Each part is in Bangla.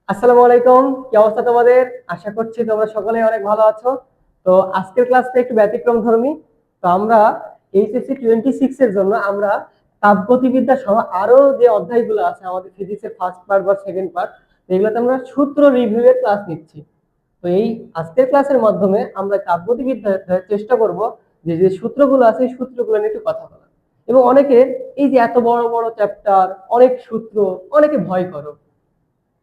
আসসালামু আলাইকুম। কি অবস্থা তোমাদের? আশা করছি তোমরা সকলে অনেক ভালো আছো। তো আজকের ক্লাসটা একটু ব্যতিক্রম ধর্মী। তো আমরা এইচএসসি 26 এর জন্য আমরা তাপগতিবিদ্যা সহ আরো যে অধ্যায়গুলো আছে আমাদের ফিজিক্সের ফার্স্ট পার্ট বা সেকেন্ড পার্ট, এগুলোতে আমরা সূত্র রিভিউ এর ক্লাস নিচ্ছি। তো এই আজকের ক্লাসের মাধ্যমে আমরা তাপগতিবিদ্যা চেষ্টা করব যে যে সূত্রগুলো আছে এই সূত্রগুলো নিয়ে একটু কথা বলা। এবং অনেকে এই যে এত বড় বড় চ্যাপ্টার, অনেক সূত্র, অনেকে ভয় করো।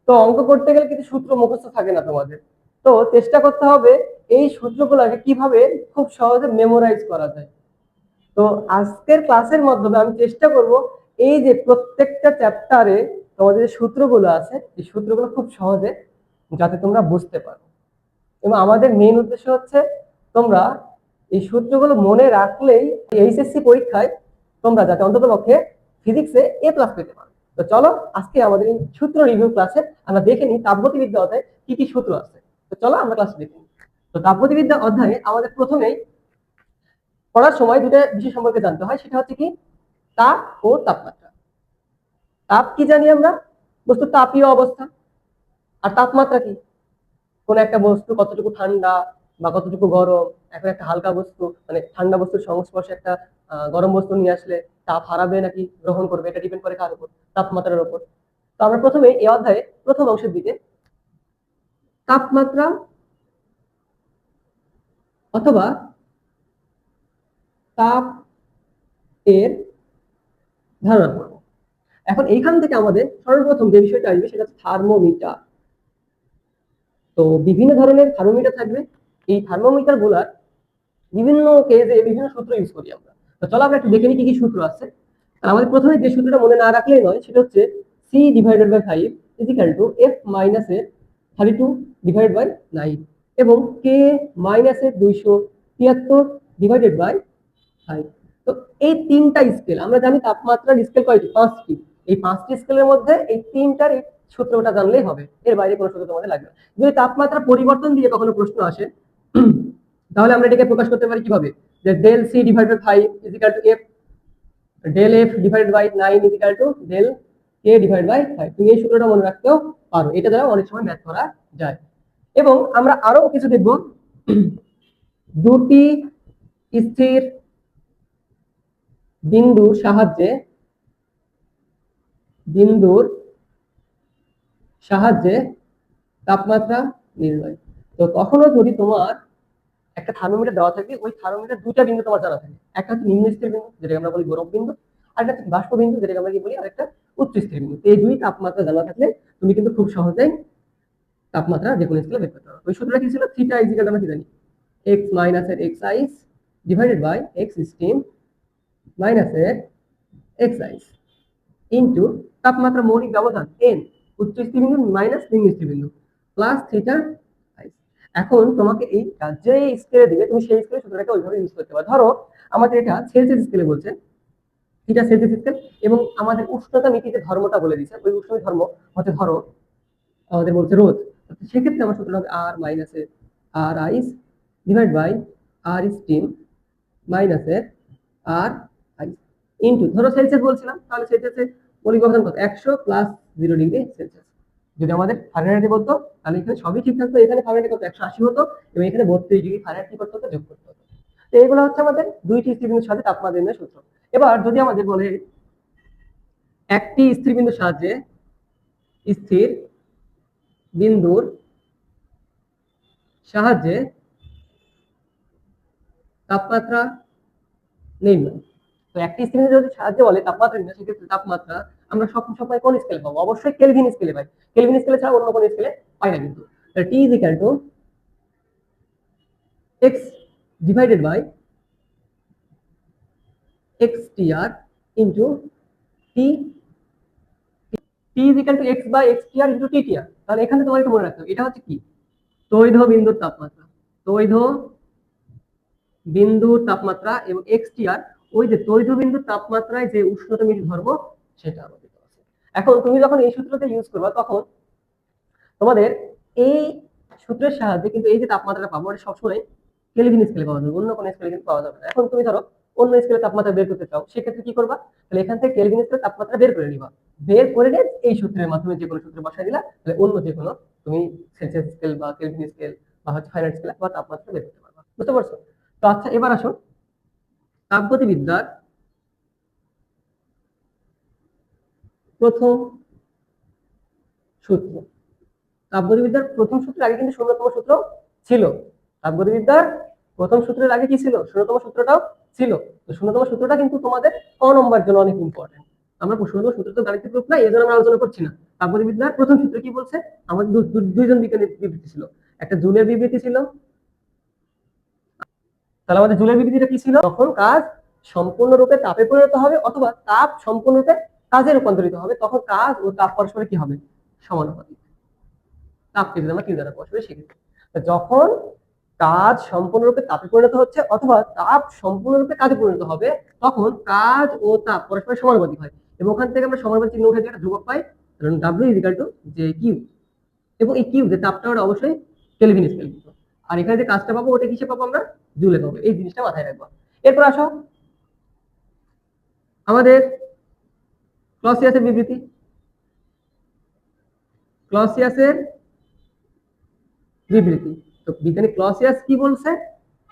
তো অঙ্ক করতে গেলে কিন্তু সূত্র মুখস্থ থাকে না তোমাদের। তো চেষ্টা করতে হবে এই সূত্রগুলোকে কিভাবে খুব সহজে মেমোরাইজ করা যায়। তো আজকের ক্লাসের মাধ্যমে আমি চেষ্টা করব এই যে প্রত্যেকটা চ্যাপ্টারে তোমাদের যে সূত্রগুলো আছে এই সূত্রগুলো খুব সহজে যাতে তোমরা বুঝতে পারো। এবং আমাদের মেইন উদ্দেশ্য হচ্ছে তোমরা এই সূত্রগুলো মনে রাখলেই এইচএসসি পরীক্ষায় তোমরা যাতে অন্ততপক্ষে ফিজিক্সে A+ পেতে পারো। তো চলো আজকে আমাদের এই সূত্র রিভিউ ক্লাসে আমরা দেখে নিই তাপগতিবিদ্যা অধ্যায়ে কি কি সূত্র আছে। তো চলো আমরা ক্লাস দেখে নিই। তো তাপগতিবিদ্যা অধ্যায়ে আমাদের প্রথমেই পড়ার সময় দুটো বিষয় সম্পর্কে জানতে হয়, সেটা হচ্ছে কি তাপ ও তাপমাত্রা। তাপ কি জানি আমরা? বস্তু তাপীয় অবস্থা। আর তাপমাত্রা কি? কোন একটা বস্তু কতটুকু ঠান্ডা বা কতটুকু গরম। এখন একটা হালকা বস্তু মানে ঠান্ডা বস্তুর সংস্পর্শে একটা গরম বস্তু নিয়ে আসলে তাপ হারাবে নাকি গ্রহণ করবে, এটা ডিপেন্ড করে কার উপর? তাপমাত্রার উপর। তো আমরা প্রথমে এই অধ্যায়ে প্রথম অংশের দিকে তাপমাত্রা অথবা তাপ এর ধারণা করব। এখন এইখান থেকে আমাদের সর্বপ্রথম যে বিষয়টা আসবে সেটা হচ্ছে থার্মোমিটার। তো বিভিন্ন ধরনের থার্মোমিটার থাকবে। এই থার্মোমিটার গুলার বিভিন্ন কেজে বিভিন্ন সূত্র ইউজ করি আমরা। তো চলো আমরা একটু দেখে নিই কি কি সূত্র আছে। আর আমাদের প্রথমে যে সূত্রটা মনে না রাখলেই নয় সেটা হচ্ছে C/5 is equal two F minus এর 32 ডিভাইডেড বাই 9 এবং K মাইনাস এর 273 ডিভাইডেড বাই 5। তো এই তিনটা স্কেল আমরা জানি তাপমাত্রার স্কেল কয়টি? 5টি। এই 5টি স্কেলের মধ্যে এই তিনটার এই সূত্রটা জানলেই হবে, এর বাইরে কোনো সূত্র তোমাদের লাগবে না। যদি তাপমাত্রা পরিবর্তন দিয়ে কখনো প্রশ্ন আসে তাহলে আমরা এটাকে প্রকাশ করতে পারি কিভাবে? যে del C divided by 5 is equal to F del F divided by 9 is equal to del K divide by 5। তুমি এই সূত্রটা মনে রাখতেও পারো, এটা দ্বারা অনেক সময় ম্যাথ করা যায়। এবং আমরা আরো কিছু দেখব। দুটি স্থির বিন্দুর সাহায্যে বিন্দুর সাহায্যে তাপমাত্রা নির্ণয়। তো কখনো যদি তোমার একটা থার্মোমিটার দেওয়া থাকে, ওই থার্মোমিটার দুটা বিন্দু তোমার জানা থাকে, একটা হচ্ছে নিম্ন স্থির বিন্দু যেটাকে আমরা বলি গরম বিন্দু, আর একটা হচ্ছে বাষ্প বিন্দু যেটাকে আমরা কি বলি আরেকটা উচ্চ স্থির বিন্দু। এই দুই তাপমাত্রা জানা থাকলে তুমি কিন্তু খুব সহজেই তাপমাত্রা যে কোনো স্কেলে বের করতে পারো। ওই সূত্রটা কি ছিল? থিটা ইজিক্যাল আমরা কি জানি? x মাইনাস এর x ice divided by x steam minus এর x আইস ইনটু তাপমাত্রা মৌলিক ব্যবধান n উচ্চ স্থিতিবিন্দু মাইনাস নিম্ন স্থিতিবিন্দু প্লাস থিটা। এখন তোমাকে এই যে স্কেলে দিবে তুমি সেই স্কেলে সূত্রটাকে ওইভাবে ইউজ করতে পারো। ধরো আমাদের এটা সেলসিয়াস স্কেলে বলছে, থিটা সেলসিয়াস স্কেল, এবং আমাদের উষ্ণতা মিতিতে ধর্মটা বলে দিয়েছে। ওই উষ্ণতা ধর্ম হচ্ছে ধরো আমাদের বলছে রোদ। সেক্ষেত্রে আমার সূত্র হবে আর মাইনাস এর আর আইস ডিভাইড বাই আর স্টিম মাইনাস এর আর আইস ইনটু ধরো সেলসিয়াস বলছিলাম, তাহলে সেলসিয়াসে মৌলিক ব্যবধান কত? 100 প্লাস 0 ডিগ্রি সেলসিয়াস। যদি আমাদের ফারেনহাইটে বলতো তাহলে এখানে সবই ঠিক থাকতো, এখানে ফারেনহাইটে কত? 180 হতো, এবং এখানে 32 ডিগ্রি ফারেনহাইট কি করতে হতো? যোগ করতে হতো। তো এগুলো হচ্ছে আমাদের দুইটি স্থিরবিন্দুর সাথে তাপমাত্রা নির্ণয়ের সূত্র। এবার যদি আমাদের বলে একটি স্থিরবিন্দুর সাহায্যে স্থির বিন্দুর সাহায্যে তাপমাত্রা নির্ণয়। তো একটি স্থিরবিন্দু যদি সাহায্যে বলে তাপমাত্রা নির্ণয়, সেক্ষেত্রে তাপমাত্রা আমরা সব সময় কোন স্কেলে পাবো? অবশ্যই কেলভিন স্কেলে পাই। কেলভিন স্কেলে ছাড়া অন্য কোন স্কেলে পাই না কিন্তু। T is equal to X divided by X T R into T. T is equal to X by X T R into T T R. তাহলে এখানে তোমার একটু মনে রাখতে হবে এটা হচ্ছে কি? তৈধ বিন্দুর তাপমাত্রা। তৈধ বিন্দুর তাপমাত্রা এবং এক্স টি আর ওই যে তৈধ বিন্দুর তাপমাত্রায় যে উষ্ণতা মিতি ধর্ম সেটা আমাদের আছে। এখন তুমি যখন এই সূত্রটা ইউজ করবা তখন তোমাদের এই সূত্রের সাহায্যে কিন্তু এই যে তাপমাত্রাটা পাবো এটা সবসময় কেলভিন স্কেলে পাওয়া যাবে, অন্য কোনো স্কেলে কিন্তু পাওয়া যাবে না। এখন তুমি ধরো অন্য স্কেলে তাপমাত্রা বের করতে চাও, সেক্ষেত্রে কি করবা? তাহলে এখান থেকে কেলভিন স্কেলে তাপমাত্রা বের করে নিবা, বের করে নিয়ে এই সূত্রের মাধ্যমে যে কোনো সূত্রে বসাই দিলা, তাহলে অন্য যে কোনো তুমি সেলসিয়াস স্কেল বা কেলভিন স্কেল বা হচ্ছে ফারেনহাইট স্কেল বা তাপমাত্রা বের করতে পারবা। বুঝতে পারছো? তো আচ্ছা, এবার আসো তাপগতিবিদ্যার প্রথম সূত্র। তাপগতিবিদ্যার প্রথম সূত্রের আগে কিন্তু শূন্যতম সূত্র ছিল। তাপগতিবিদ্যার প্রথম সূত্রের আগে কি ছিল? শূন্যতম সূত্রটাও ছিল। তো শূন্যতম সূত্রটা কিন্তু তোমাদের ক নম্বরের জন্য অনেক ইম্পর্টেন্ট। আমরা শূন্যতম সূত্র তো গাণিতিক রূপ না, এই জন্য আমরা আলোচনা করছি না। তাপগতিবিদ্যার প্রথম সূত্র কি বলছে? আমাদের দুইজন বিজ্ঞানীর বিবৃতি ছিল, একটা জুলের বিবৃতি ছিল। তাহলে আমাদের জুলের বিবৃতিটা কি ছিল? তখন কাজ সম্পূর্ণরূপে তাপে পরিণত হবে অথবা তাপ সম্পূর্ণরূপে কাজে রূপান্তরিত হবে, তখন কাজ ও তাপ পরস্পরে কি হবে? সমানুপাতিক। তাপকে যদি আমরা কি দ্বারা প্রকাশ করি সেক্ষেত্রে, যখন কাজ সম্পূর্ণরূপে তাপে পরিণত হচ্ছে অথবা তাপ সম্পূর্ণরূপে কাজে পরিণত হবে, তখন কাজ ও তাপ পরস্পর সমানুপাতিক হয়, এবং ওখান থেকে আমরা সমানুপাতিক চিহ্ন উঠে একটা ধ্রুবক পাই, কারণ ডাব্লিউ ইকুয়াল টু যে কিউ, এবং এই কিউ যে তাপটা ওটা অবশ্যই কেলভিন স্কেল। আর এখানে যে কাজটা পাবো ওটা কিসে পাবো? আমরা জুলে পাবো। এই জিনিসটা মাথায় রাখবো। এরপর আসো আমাদের ক্লসিয়াসের বিবৃতি। ক্লসিয়াসের বিবৃতি, তো বিজ্ঞানী ক্লসিয়াস কি বলছে?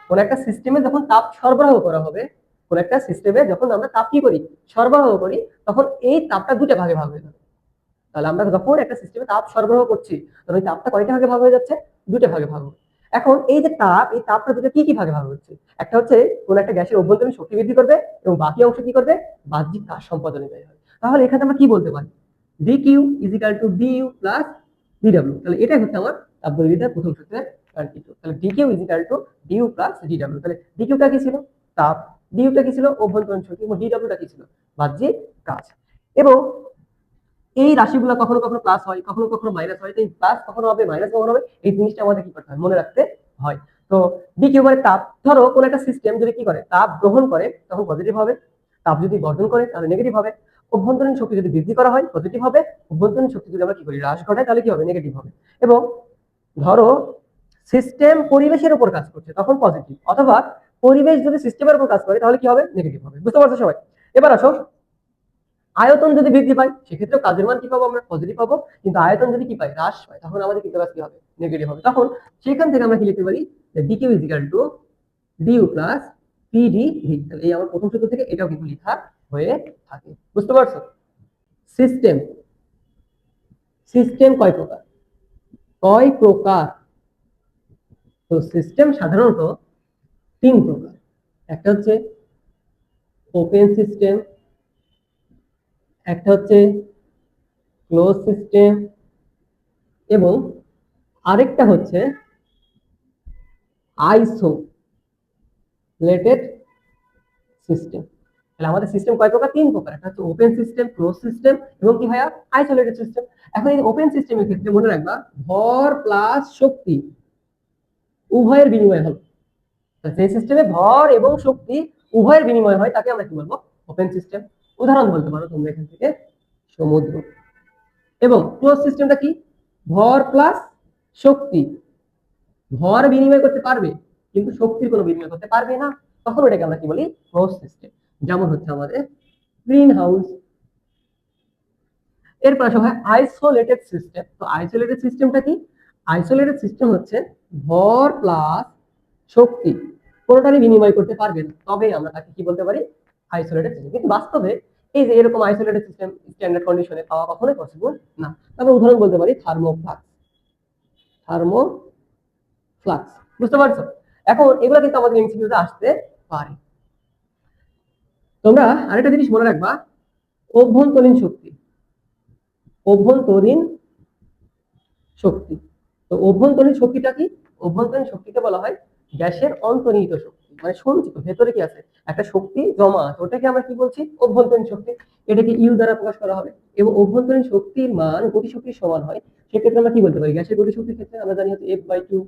কোন একটা সিস্টেমে যখন তাপ সরবরাহ করা হবে, কোন একটা সিস্টেমে যখন আমরা তাপ কি করি? সরবরাহ করি, তখন এই তাপটা দুটো ভাগে ভাগ হয়ে যাবে। তাহলে আমরা যখন একটা সিস্টেমে তাপ সরবরাহ করছি, তখন ওই তাপটা কয়টা ভাগে ভাগ হয়ে যাচ্ছে? দুটো ভাগে ভাগ হবে। এখন এই যে তাপ, এই তাপটা দুটো কি কি ভাগে ভাগ হচ্ছে? একটা হচ্ছে কোন একটা গ্যাসের অভ্যন্তরীণ শক্তি বৃদ্ধি করবে, এবং বাকি অংশ কি করবে? বাহ্যিক কাজ সম্পাদনে ব্যয় হবে। তাহলে এখানে আমরা কি বলতে পারি? DQ is equal to DU plus DW. তাহলে এটাই হচ্ছে আমার তাপগতিবিদ্যার প্রথম সূত্রের কাঙ্ক্ষিত। তাহলে DQ is equal to DU plus DW. তাহলে ডিকিউটা কি ছিল? তাপ। ডিইউটা কি ছিল? অভ্যন্তরীণ শক্তি। এবং ডিডব্লিউটা কি ছিল? বাহ্যিক কাজ। এবং এই রাশিগুলো কখনো কখনো প্লাস হয়, কখনো কখনো মাইনাস হয়। তো এই প্লাস কখনো হবে, মাইনাস কখনো হবে, এই জিনিসটা আমাদের কি করতে হয়? মনে রাখতে হয়। তো ডিকিউ মানে তাপ। ধরো কোন একটা সিস্টেম যদি কি করে? তাপ গ্রহণ করে, তখন পজিটিভ হবে। তাপ যদি বর্জন করে, তাহলে নেগেটিভ হবে। অভ্যন্তরীণ শক্তি যদি বৃদ্ধি করা হয়, পজিটিভ হবে। অভ্যন্তরীণ শক্তি যদি আমরা কি করি? হ্রাস ঘটাই, তাহলে কি হবে? নেগেটিভ হবে। এবং ধরো সিস্টেম পরিবেশের উপর কাজ করছে, তখন পজিটিভ, অথবা পরিবেশ যদি সিস্টেমের উপর কাজ করে, তাহলে কি হবে? নেগেটিভ হবে। বুঝতে পারছো সবাই? এবার আসো, আয়তন যদি বৃদ্ধি পায়, সেক্ষেত্রে কাজের মান কি পাবো? আমরা পজিটিভ পাবো। কিন্তু আয়তন যদি কি পাই? হ্রাস পায়, তখন আমাদের কিন্তু কাজ কি হবে? নেগেটিভ হবে। তখন সেখান থেকে আমরা কি লিখতে পারি? DQ is equal to DU plus PDV. তাহলে এই আমার প্রথম সূত্র থেকে এটাও কিন্তু লেখা হয়ে থাকে। বুঝতে পারছো? সিস্টেম, সিস্টেম কয় প্রকার? কয় প্রকার? তো সিস্টেম সাধারণত তিন প্রকার। একটা হচ্ছে ওপেন সিস্টেম, একটা হচ্ছে ক্লোজ সিস্টেম, এবং আরেকটা হচ্ছে আইসোলেটেড সিস্টেম। তাহলে আমাদের সিস্টেম কয় প্রকার? তিন প্রকার। একটা হচ্ছে ওপেন সিস্টেম, ক্লোজ সিস্টেম, এবং কি ভাইয়া? Isolated system. এখন এই ওপেন সিস্টেমের ক্ষেত্রে মনে রাখবা, ভর প্লাস শক্তি উভয়ের বিনিময় হবে। যে সিস্টেমে ভর এবং শক্তি উভয়ের বিনিময় হয়, তাকে আমরা কি বলবো? Open system. উদাহরণ বলতে পারো তোমরা এখান থেকে সমুদ্র। এবং ক্লোজ সিস্টেমটা কি? ভর প্লাস শক্তি, ভর বিনিময় করতে পারবে কিন্তু শক্তির কোনো বিনিময় করতে পারবে না, তখন এটাকে আমরা কি বলি? Close system. যেমন হচ্ছে আমাদের গ্রিন হাউস। এরপর আসা হয় আইসোলেটেড সিস্টেম। তো আইসোলেটেড সিস্টেমটা কি? আইসোলেটেড সিস্টেম হচ্ছে ভর প্লাস শক্তি কোনোটারই বিনিময় করতে পারবে না, তবে আমরা তাকে কি বলতে পারি? Isolated system. কিন্তু বাস্তবে এই যে এরকম আইসোলেটেড সিস্টেম স্ট্যান্ডার্ড কন্ডিশনে পাওয়া কখনোই পসিবল না। তবে উদাহরণ বলতে পারি থার্মোফ্লাক্স। থার্মোফ্লাক্স, বুঝতে পারছো? এখন এগুলো কিন্তু আমাদের এমসিকিউতে আসতে পারে। তোমরা আরেকটা জিনিস মনে রাখবা, অভ্যন্তরীণ শক্তি। অভ্যন্তরীণ শক্তি, তো অভ্যন্তরীণ শক্তিটা কি? অভ্যন্তরীণ শক্তিকে বলা হয় গ্যাসের অন্তর্নিহিত শক্তি, মানে সঞ্চিত ভেতরে কি আছে? একটা শক্তি জমা আছে, ওটাকে আমরা কি বলছি? অভ্যন্তরীণ শক্তি। এটাকে ইউ দ্বারা প্রকাশ করা হবে। এবং অভ্যন্তরীণ শক্তির মান গতিশক্তির সমান হয়, সেক্ষেত্রে আমরা কি বলতে পারি? গ্যাসের গতিশক্তির ক্ষেত্রে আমরা জানি হচ্ছে F/2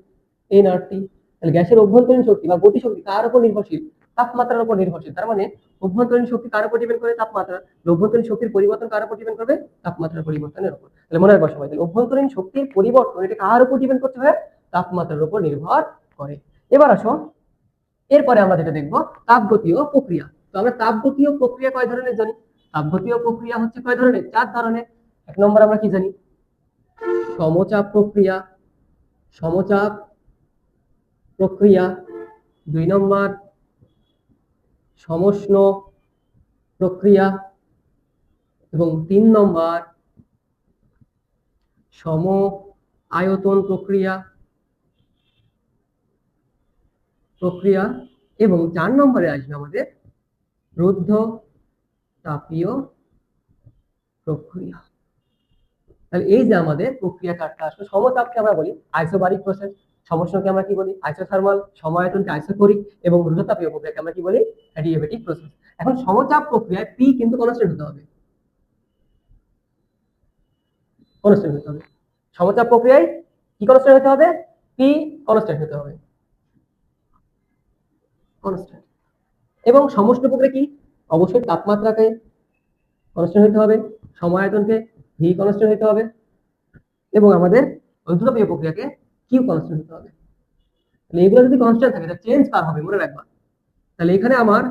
nRT। তাহলে গ্যাসের অভ্যন্তরীণ শক্তি বা গতিশক্তি কার উপর নির্ভরশীল? তাপমাত্রার উপর নির্ভরশীল। তার মানে অভ্যন্তরীণ শক্তি কার উপর ডিপেন্ড করে? তাপমাত্রা। অভ্যন্তরীণ শক্তির পরিবর্তন কার উপর ডিপেন্ড করবে? তাপমাত্রার পরিবর্তনের উপর। তাহলে মনে রাখবা সবাই, তাহলে অভ্যন্তরীণ শক্তির পরিবর্তন এটা কার উপর ডিপেন্ড করতে হয়? তাপমাত্রার উপর নির্ভর করে। এবার আসো এরপরে আমরা যেটা দেখবো তাপগতীয় প্রক্রিয়া। তো আমরা তাপগতীয় প্রক্রিয়া কয় ধরনের জানি? তাপগতীয় প্রক্রিয়া হচ্ছে কয় ধরনের? 4 ধরনের। এক নম্বর আমরা কি জানি? সমচাপ প্রক্রিয়া, সমচাপ প্রক্রিয়া। 2 নম্বর সমষ্ণ প্রক্রিয়া এবং 3 নম্বর সম আয়তন প্রক্রিয়া এবং 4 নম্বরে আসবে আমাদের রুদ্ধ তাপীয় প্রক্রিয়া। তাহলে এই যে আমাদের প্রক্রিয়া 4টা আসলে সমতাপকে আমরা বলি আইসোবারিক প্রসেস, সমষ্ণকে আমরা কি বলি? আইসোথার্মাল, সমায়তনকে আইসোকোরিক এবং রুদ্ধতাপীয় প্রক্রিয়াকে আমরা কি বলি? Adiabatic process. এখন সমচাপ প্রক্রিয়ায় পি কিন্তু কনস্ট্যান্ট হতে হবে, কনস্ট্যান্ট হতে হবে। সমচাপ প্রক্রিয়ায় কি কনস্ট্যান্ট হতে হবে? পি কনস্ট্যান্ট হতে হবে, কনস্ট্যান্ট। এবং সমষ্ণ প্রক্রিয়া কি? অবশ্যই তাপমাত্রাকে কনস্ট্যান্ট হতে হবে, সমায়তনকে ভি কনস্ট্যান্ট হতে হবে এবং আমাদের রুদ্ধতাপীয় প্রক্রিয়াকে কিউ কনস্ট্যান্ট হতে হবে। তাহলে এগুলো যদি কনস্ট্যান্ট থাকে তাহলে চেঞ্জ কার হবে মনে রাখবা। তাহলে এখানে আমার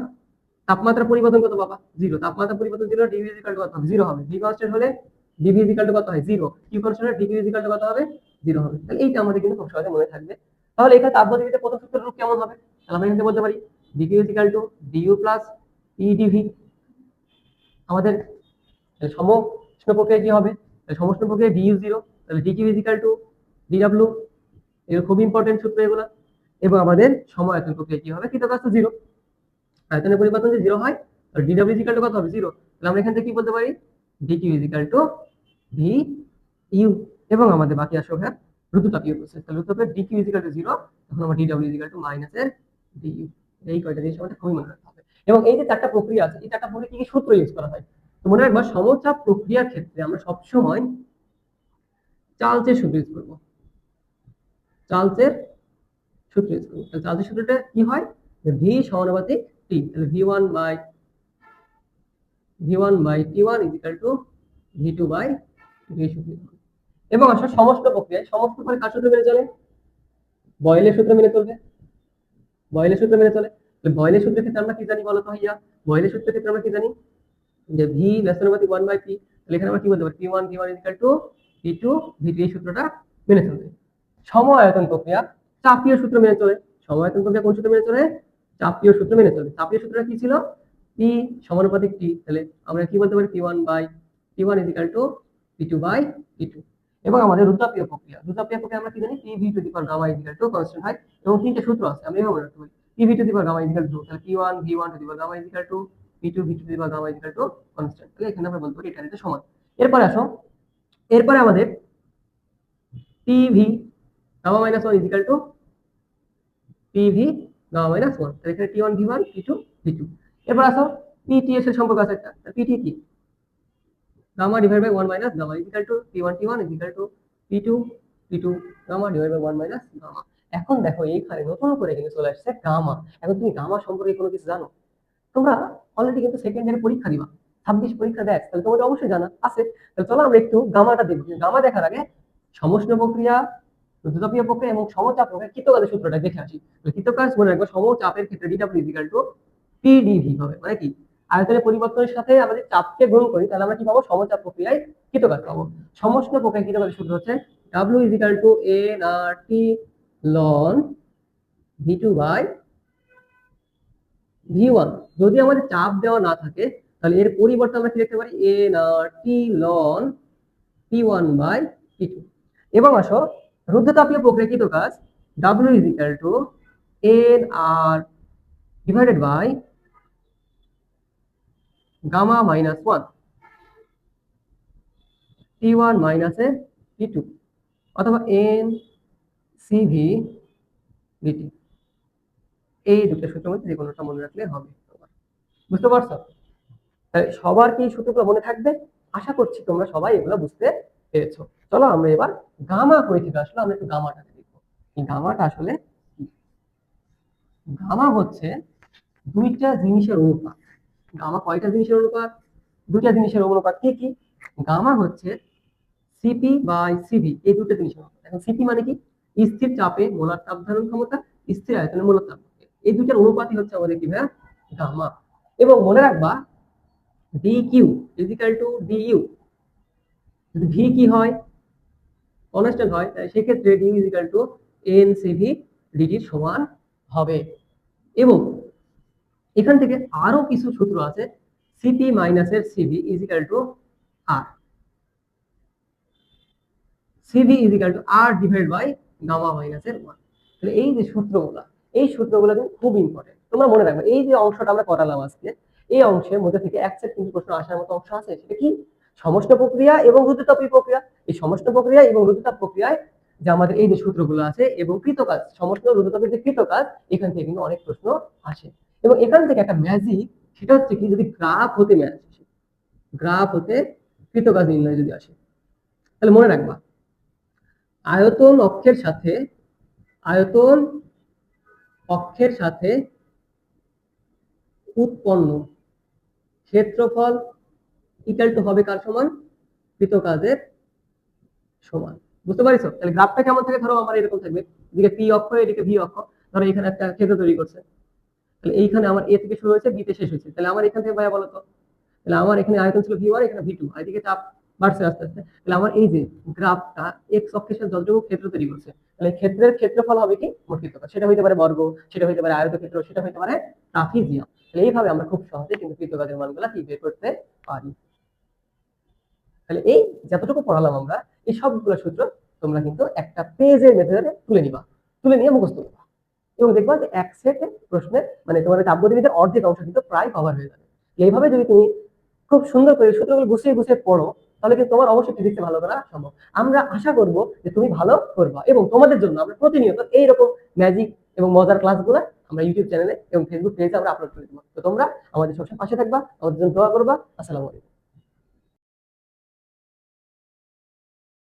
তাপমাত্রা পরিবর্তন কত পাবা? 0। তাপমাত্রা পরিবর্তন 0, ডিভি ইকুয়াল টু কত হবে? 0 হবে। ভি কনস্ট্যান্ট হলে ডিভি ইকুয়াল টু কত হয়? 0। কিউ কনস্ট্যান্ট হলে ডিভি ইকুয়াল টু কত হবে? 0 হবে। তাহলে এইটা আমাদের কিন্তু খুব সহজে মনে থাকবে। তাহলে এখানে তাপগতিবিদ্যার প্রথম সূত্রের রূপ কেমন হবে? তাহলে আমরা এখানে বলতে পারি DQ equal to DU plus EDV. আমাদের সমষ্ণ প্রক্রিয়া কি হবে? সমষ্ণ প্রক্রিয়া ডিইউ 0, তাহলে ডিকিউ ইকুয়াল টু ডিডব্লিউ। এগুলো খুব ইম্পর্টেন্ট সূত্র এগুলো। এবং আমাদের সমায়তন প্রক্রিয়া কি হবে? কৃতকাজ তো 0, আয়তনের পরিবর্তন যে 0 হয় আর ডিডব্লিউ ইকুয়াল টু কত হবে? 0। তাহলে আমরা এখান থেকে কি বলতে পারি? DQ equal to V U. এবং আমাদের বাকি আসবে হ্যাঁ রুদ্ধতাপীয় প্রসেস। তাহলে রুদ্ধতাপের ডিকিউ ইকুয়াল টু 0, তখন আমরা ডিডব্লিউ ইকুয়াল টু মাইনাস এর ডিইউ। এই কয়টা জিনিস আমাদের খুবই মনে রাখতে হবে। এবং এই যে 4টা প্রক্রিয়া আছে, এই 4টা প্রক্রিয়া কি কি সূত্র ইউজ করা হয়? তো মনে রাখবা সমচাপ প্রক্রিয়ার ক্ষেত্রে আমরা সবসময় চার্লসের সূত্র ইউজ করব। চার্লসের সূত্র ইউজ করব। তাহলে চার্লসের সূত্রটা কি হয়? যে ভি সমানুপাতিক টি। তাহলে V one by T one is equal to V two by V two. এবং আসলে সমষ্ণ প্রক্রিয়ায় সমষ্ণ প্রক্রিয়া কার সূত্র মেনে চলে? বয়েলের সূত্র মেনে চলবে, বয়েলের সূত্র মেনে চলে। তো বয়েলের সূত্রের ক্ষেত্রে আমরা কি জানি বলো তো ভাইয়া? বয়েলের সূত্রের ক্ষেত্রে আমরা কি জানি? যে ভি ব্যস্তানুপাতিক 1 বাই পি। তাহলে এখানে আমরা কি বলতে পারি? T one is equal to V two V two. এই সূত্রটা মেনে চলবে। সমায়তন প্রক্রিয়া চাপীয় সূত্র মেনে চলে। সমায়তন প্রক্রিয়া কোন সূত্র মেনে চলে? চাপীয় সূত্র মেনে চলে। চাপীয় সূত্রটা কি ছিল? পি সমানুপাতিক টি। তাহলে আমরা কি বলতে পারি? T one is equal to P two by P two. এবং আমাদের রুদ্ধতাপীয় প্রক্রিয়া আমরা কি জানি? P V to the power gamma is equal to constant হয়। এবং তিনটে সূত্র আছে, আমরা এভাবে মনে রাখতে পারি। P V to the power gamma is equal to, তাহলে P one V one to the power gamma is equal to P two V to the power gamma is equal to constant. তাহলে এখানে আমরা বলতে পারি এটা এটা সমান। এরপরে আসো, এরপরে আমাদের PV gamma minus 1 is equal to PV gamma minus 1। তাহলে এখানে টি1 ভি1 টি2 ভি2। এরপর আসো পিটিএস এর সম্পর্ক আছে একটা। পিটি কি? Gamma divide by 1 minus gamma is equal to T one is equal to P two gamma divide by 1 minus gamma. এখন দেখো এইখানে নতুন করে কিন্তু চলে আসছে গামা। এখন তুমি গামা সম্পর্কে কোনো কিছু জানো? তোমরা অলরেডি কিন্তু সেকেন্ড ইয়ারে পরীক্ষা দিবা, 26 পরীক্ষা দেখ, তাহলে তোমাদের অবশ্যই জানা আছে। তাহলে চলো আমরা একটু গামাটা দেখব। গামা দেখার আগে সমষ্ণ প্রক্রিয়া, রুদ্ধতাপীয় প্রক্রিয়া এবং সমচাপ প্রক্রিয়া কৃতকাজের সূত্রটা দেখে আসি। কৃতকাজ মনে রাখবো সমচাপের ক্ষেত্রে ডিডব্লিউ ইকুয়াল টু পিডিভি হবে। মানে কি? আয়তনের পরিবর্তনের সাথে আমাদের চাপকে গুণ করি, তাহলে আমরা কি পাবো? সমচাপ প্রক্রিয়ায় কৃতকাজ পাবো। সমষ্ণ প্রক্রিয়া কৃতকাজের সূত্র হচ্ছে W is equal to N R T ln V two by V one. যদি আমাদের চাপ দেওয়া না থাকে তাহলে এর পরিবর্তে আমরা কি লিখতে পারি? N R T ln T one by T two. এবং আসো রুদ্ধতাপীয় প্রক্রিয়া কৃতকাজ W is equal to N R divided by gamma minus 1 T one minus A T two, অথবা এন সিভি ডিটি। এই দুটো সূত্রের মধ্যে যে কোনোটা মনে রাখলে হবে। বুঝতে পারছো? সবার কি সূত্রগুলো মনে থাকবে? আশা করছি তোমরা সবাই এগুলো বুঝতে পেরেছো। চলো আমরা এবার গামা কই থেকে আসলে আমরা একটু গামাটাকে দেখবো। এই গামাটা আসলে কি? গামা হচ্ছে দুইটা জিনিসের অনুপাত। গামা কয়টা জিনিসের অনুপাত? দুইটা জিনিসের অনুপাত। কি কি? গামা হচ্ছে সিপি বাই সিভি, এই দুটো জিনিসের অনুপাত। এখন সিপি মানে কি? স্থির চাপে মোলার তাপ ধারণ ক্ষমতা, স্থির আয়তনে মোলার তাপ। এই দুইটার অনুপাতই হচ্ছে আমাদের কি ভাইয়া, গামা। এবং মনে রাখবা dq ইজিক্যাল টু du, যদি ভি কি হয়, কনস্ট্যান্ট হয়, তাই সেক্ষেত্রে du equal to N CV ডিটির সমান হবে। এবং এখান থেকে আরো কিছু সূত্র আছে, সিপি মাইনাসের CV is equal to R, CV is equal to R divide by gamma মাইনাসের 1। তাহলে এই যে সূত্রগুলো, এই সূত্রগুলো কিন্তু খুব ইম্পর্টেন্ট, তোমরা মনে রাখবে। এই যে অংশটা আমরা করালাম আজকে, এই অংশের মধ্যে থেকে এক সেট কিন্তু প্রশ্ন আসার মতো অংশ আছে, সেটা কি, সমষ্ণ প্রক্রিয়া এবং রুদ্রতাপী প্রক্রিয়া। এই সমষ্ণ প্রক্রিয়া এবং রুদ্রতাপ প্রক্রিয়ায় যে আমাদের এই যে সূত্রগুলো আছে এবং কৃতকাজ, সমষ্ণ রুদ্রতাপের যে কৃতকাজ, এখান থেকে কিন্তু অনেক প্রশ্ন আসে। এবং এখান থেকে একটা ম্যাজিক, সেটা হচ্ছে কি, যদি গ্রাফ হতে ম্যাচ আসে, গ্রাফ হতে কৃতকাজ নির্ণয় যদি আসে, তাহলে মনে রাখবা আয়তন অক্ষের সাথে, আয়তন অক্ষের সাথে উৎপন্ন ক্ষেত্রফল ইকুয়াল টু হবে কার সমান, কৃতকাজের সমান। বুঝতে পারছো? তাহলে গ্রাফটা কেমন থাকে, ধরো আমার এরকম থাকবে, এদিকে পি অক্ষ এদিকে ভি অক্ষ, ধরো এখানে একটা ক্ষেত্র তৈরি করছে, তাহলে এইখানে আমার এ থেকে শুরু হয়েছে, বি তে শেষ হয়েছে, তাহলে আমার এখান থেকে ভাইয়া বলো তো, তাহলে আমার এখানে আয়তন ছিল ভি ওয়ান, এখানে ভি টু, এদিকে চাপ বাড়ছে আস্তে আস্তে, তাহলে আমার এই যে গ্রাফটা এক্স অক্ষের সাথে যতটুকু ক্ষেত্র তৈরি করছে, তাহলে ক্ষেত্রের ক্ষেত্রফল হবে কি, মোট ক্ষেত্রফল। সেটা হইতে পারে বর্গ, সেটা হইতে পারে আয়তক্ষেত্র, সেটা হইতে পারে ট্রাপিজিয়াম। তাহলে এইভাবে আমরা খুব সহজে কিন্তু কৃতকাজের মানগুলা কি বের করতে পারি। তাহলে এই যতটুকু পড়ালাম আমরা, এই সবগুলো সূত্র তোমরা কিন্তু একটা পেজের মেথডে তুলে নিবা, তুলে নিয়ে মুখস্থ করবা, এবং দেখবা যে এক সেটে প্রশ্নের মানে তোমাদের তাপগতিবিদ্যার অর্ধেক অংশ কিন্তু প্রায় কভার হয়ে যাবে। এইভাবে যদি তুমি খুব সুন্দর করে সূত্রগুলো গুছিয়ে গুছিয়ে পড়ো, তাহলে কিন্তু তোমার অবশ্যই ফিজিক্সে ভালো করা সম্ভব। আমরা আশা করব যে তুমি ভালো করবা, এবং তোমাদের জন্য আমরা প্রতিনিয়ত এইরকম ম্যাজিক এবং মজার ক্লাসগুলো আমরা ইউটিউব চ্যানেলে এবং ফেসবুক পেজে আমরা আপলোড করে দেবো। তো তোমরা আমাদের সবসময় পাশে থাকবা, আমাদের জন্য দোয়া করবা। আসসালামু আলাইকুম।